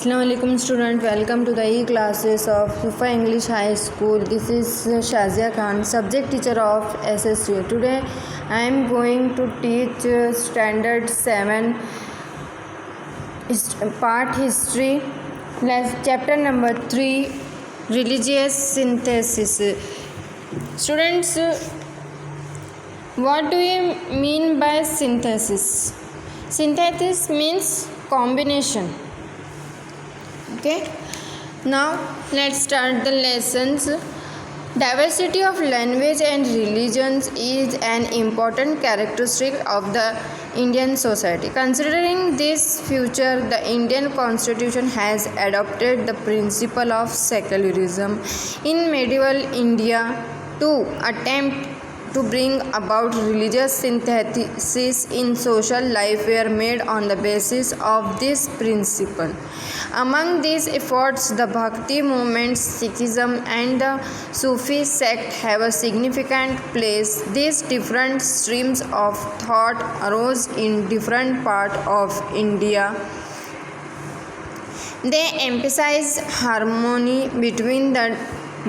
Assalamualaikum student, welcome to the e-classes of Sufa English High School. This is Shazia Khan, subject teacher of SSU. Today I am going to teach standard 7 part history, chapter number 3, religious synthesis. Students, what do you mean by synthesis? Synthesis means combination. Okay, now let's start the lessons. Diversity of language and religions is an important characteristic of the Indian society. Considering this feature, the Indian constitution has adopted the principle of secularism in medieval India to attempt to bring about religious synthesis in social life were made on the basis of this principle. Among these efforts, the Bhakti movement, Sikhism and the Sufi sect have a significant place. These different streams of thought arose in different parts of India. They emphasize harmony between the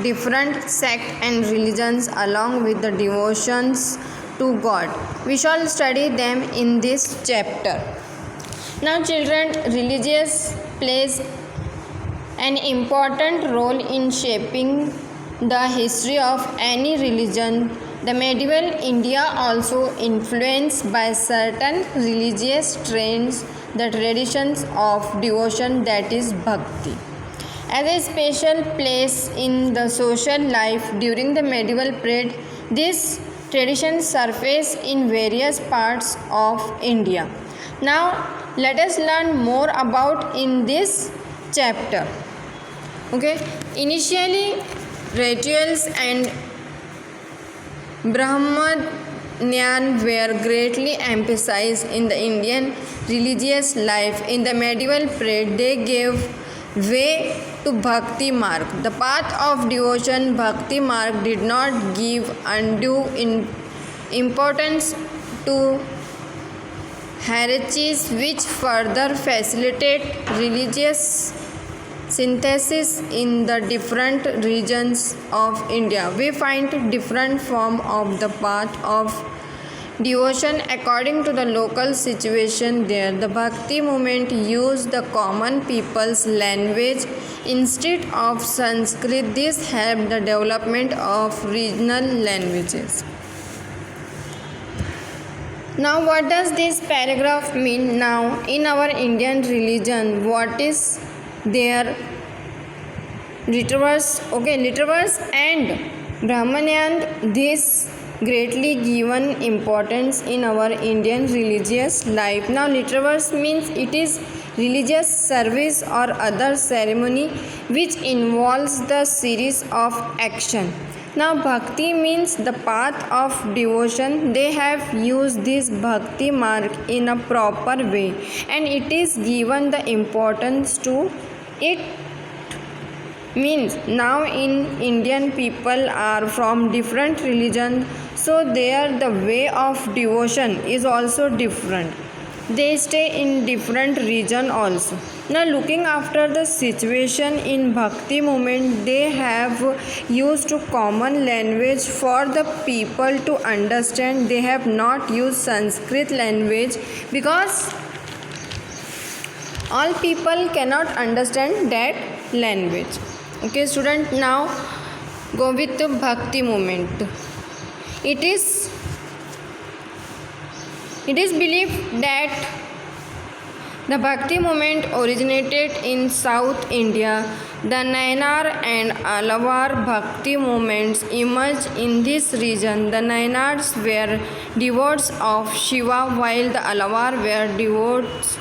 different sects and religions along with the devotions to God. We shall study them in this chapter. Now children, religious plays an important role in shaping the history of any religion. The medieval India also influenced by certain religious trends, the traditions of devotion, that is bhakti. As a special place in the social life during the medieval period, this tradition surfaced in various parts of India. Now, let us learn more about in this chapter. Okay, initially, rituals and Brahmanyaan were greatly emphasized in the Indian religious life. In the medieval period, they gave way to Bhakti Marg. The path of devotion, Bhakti Marg, did not give undue importance to hierarchies, which further facilitate religious synthesis in the different regions of India. We find different form of the path of devotion according to the local situation there. The Bhakti movement used the common people's language instead of Sanskrit. This helped the development of regional languages. Now, what does this paragraph mean? Now, in our Indian religion, what is their literverse? Okay, literverse and Brahmanyaan, this greatly given importance in our Indian religious life. Now, literverse means it is religious service or other ceremony which involves the series of action. Now, bhakti means the path of devotion. They have used this bhakti mark in a proper way and it is given the importance to it. Means now in Indian people are from different religions, so there the way of devotion is also different. They stay in different region also. Now looking after the situation in Bhakti movement, they have used common language for the people to understand. They have not used Sanskrit language because all people cannot understand that language. Okay student, now go with the Bhakti movement. It is believed that the Bhakti movement originated in South India. The Nayanar and Alawar Bhakti movements emerged in this region. The Nayanars were devotees of Shiva while the Alawar were devotees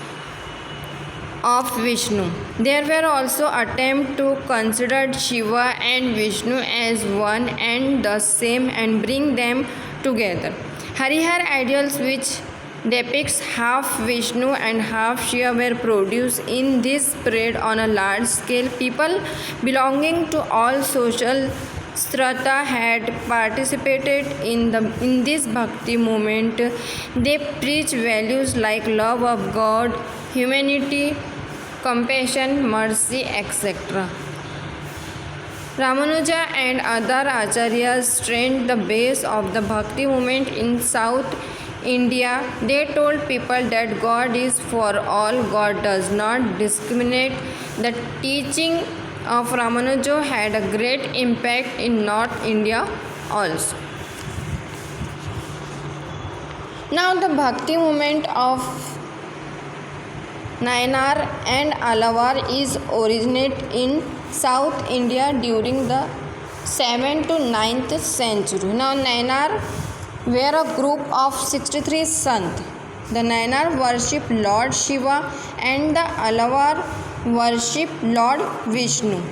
of Vishnu. There were also attempts to consider Shiva and Vishnu as one and the same and bring them together. Harihar ideals, which depicts half Vishnu and half Shiva, were produced in this period on a large scale. People belonging to all social strata had participated in this Bhakti movement. They preach values like love of God, humanity, compassion, mercy, etc. Ramanuja and other acharyas strengthened the base of the Bhakti movement in South India. They told people that God is for all, God does not discriminate. The teaching of Ramanuja had a great impact in North India also. Now the Bhakti movement of Nayanar and Alawar is originate in South India during the 7th to 9th century. Now Nayanar were a group of 63 sants. The Nayanar worship Lord Shiva and the Alawar worship Lord Vishnu.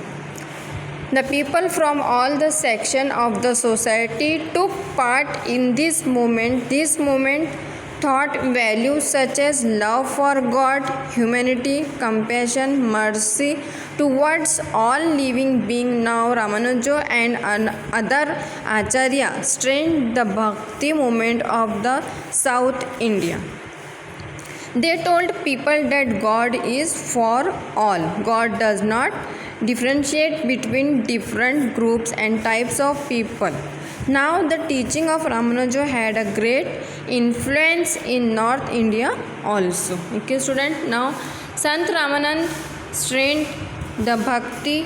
The people from all the sections of the society took part in this movement. This movement taught values such as love for God, humanity, compassion, mercy towards all living beings. Now Ramanuja and other Acharya strengthened the Bhakti movement of the South India. They told people that God is for all. God does not differentiate between different groups and types of people. Now the teaching of Ramanuja had a great influence in North India also. Okay student, now Sant Ramanand strengthened the Bhakti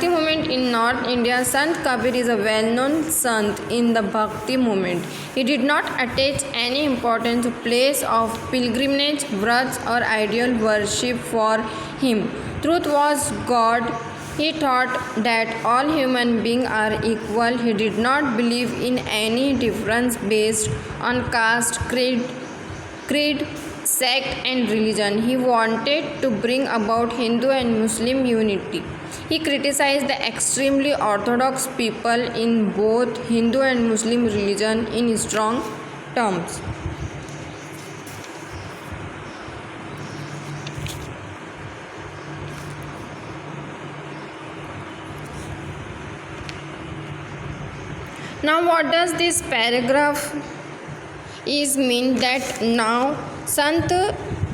movement in North India. Sant Kabir is a well-known sant in the Bhakti movement. He did not attach any importance to place of pilgrimage, vrats or ideal worship for him. Truth was God. He taught that all human beings are equal. He did not believe in any difference based on caste, creed, sect and religion. He wanted to bring about Hindu and Muslim unity. He criticized the extremely orthodox people in both Hindu and Muslim religion in strong terms. Now what does this paragraph is mean? That now Sant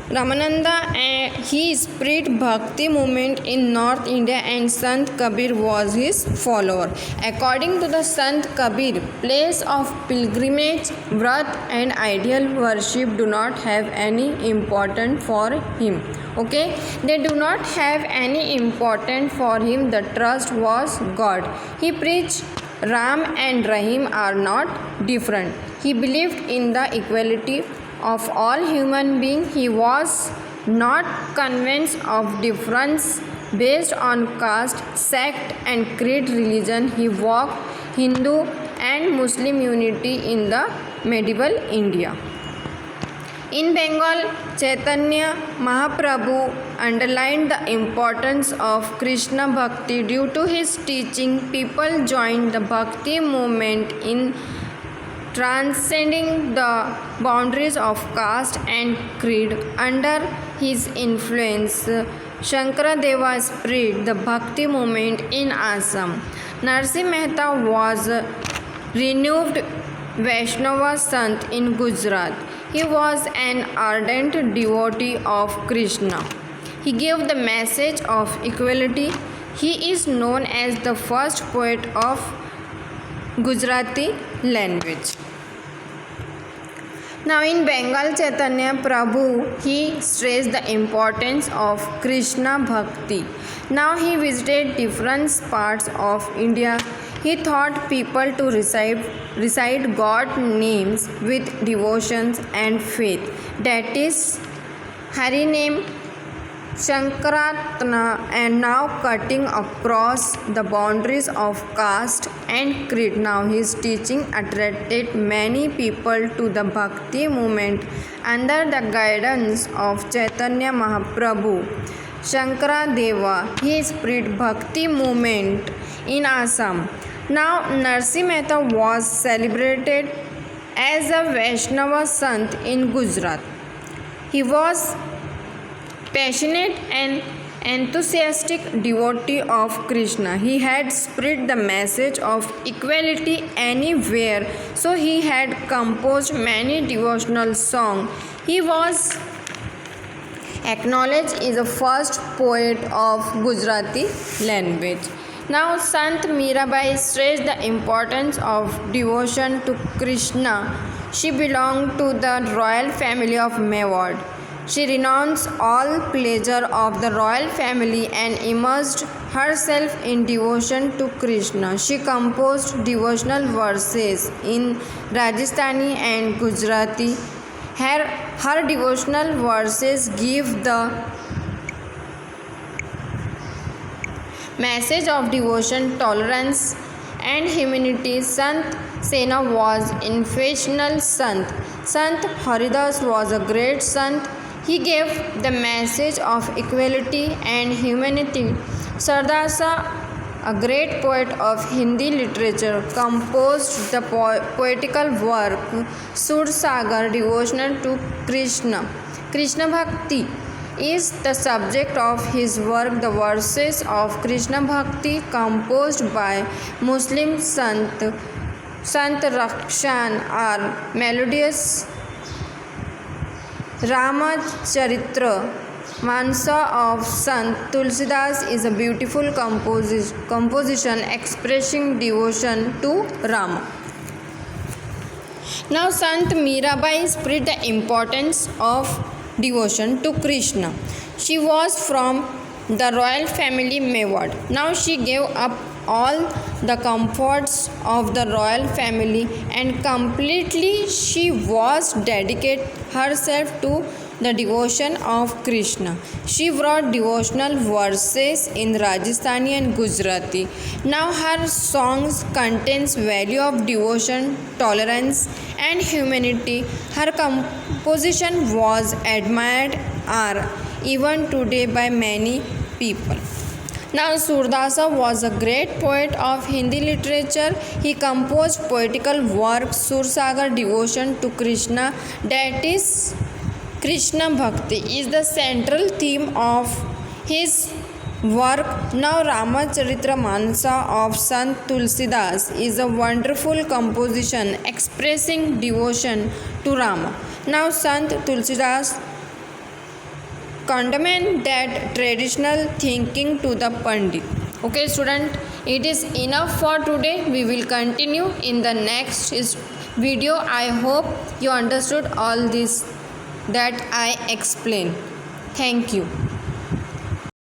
Ramananda he spread Bhakti movement in North India and Sant Kabir was his follower. According to the Sant Kabir, place of pilgrimage, vrat and ideal worship do not have any importance for him. Okay, they do not have any importance for him. The trust was God. He preached Ram and Rahim are not different. He believed in the equality of all human beings. He was not convinced of difference based on caste, sect and creed religion. He walked Hindu and Muslim unity in the medieval India. In Bengal, Chaitanya Mahaprabhu underlined the importance of Krishna Bhakti. Due to his teaching, people joined the Bhakti movement in transcending the boundaries of caste and creed. Under his influence, Shankaradeva spread the Bhakti movement in Assam. Narsi Mehta was renewed Vaishnava Sant in Gujarat. He was an ardent devotee of Krishna. He gave the message of equality. He is known as the first poet of Gujarati language. Now in Bengal, Chaitanya Prabhu, he stressed the importance of Krishna Bhakti. Now he visited different parts of India. He taught people to recite God names with devotions and faith. That is Hari name, Shankaratna, and now cutting across the boundaries of caste and creed. Now his teaching attracted many people to the Bhakti movement. Under the guidance of Chaitanya Mahaprabhu, Shankaradeva, he spread Bhakti movement in Assam. Now Narsi Mehta was celebrated as a Vaishnava Sant in Gujarat. He was passionate and enthusiastic devotee of Krishna. He had spread the message of equality anywhere, so he had composed many devotional songs. He was acknowledged as the first poet of Gujarati language. Now, Sant Mirabai stressed the importance of devotion to Krishna. She belonged to the royal family of Mewad. She renounced all pleasure of the royal family and immersed herself in devotion to Krishna. She composed devotional verses in Rajasthani and Gujarati. Her devotional verses give the message of devotion, tolerance, and humanity. Sant Sena was an influential Sant. Sant Haridas was a great Sant. He gave the message of equality and humanity. Sardasa, a great poet of Hindi literature, composed the poetical work Sursagar, devotional to Krishna. Krishna Bhakti is the subject of his work. The verses of Krishna Bhakti composed by Muslim Sant Rakshan are melodious. Ramacharitra Mansa of Sant Tulsidas is a beautiful composition expressing devotion to Rama. Now, Sant Mirabai spread the importance of devotion to Krishna. She was from the royal family Mewad. Now she gave up all the comforts of the royal family and completely she was dedicated herself to the devotion of Krishna. She wrote devotional verses in Rajasthani and Gujarati. Now her songs contains value of devotion, tolerance and humanity. Her composition was admired are even today by many people. Now, Surdasa was a great poet of Hindi literature. He composed poetical works Sursagar, devotion to Krishna, that is Krishna Bhakti, is the central theme of his work. Now, Ramacharitra Mansa of Sant Tulsidas is a wonderful composition expressing devotion to Rama. Now, Sant Tulsidas condemned that traditional thinking to the Pandit. Okay, student, it is enough for today. We will continue in the next video. I hope you understood all this that I explained. Thank you.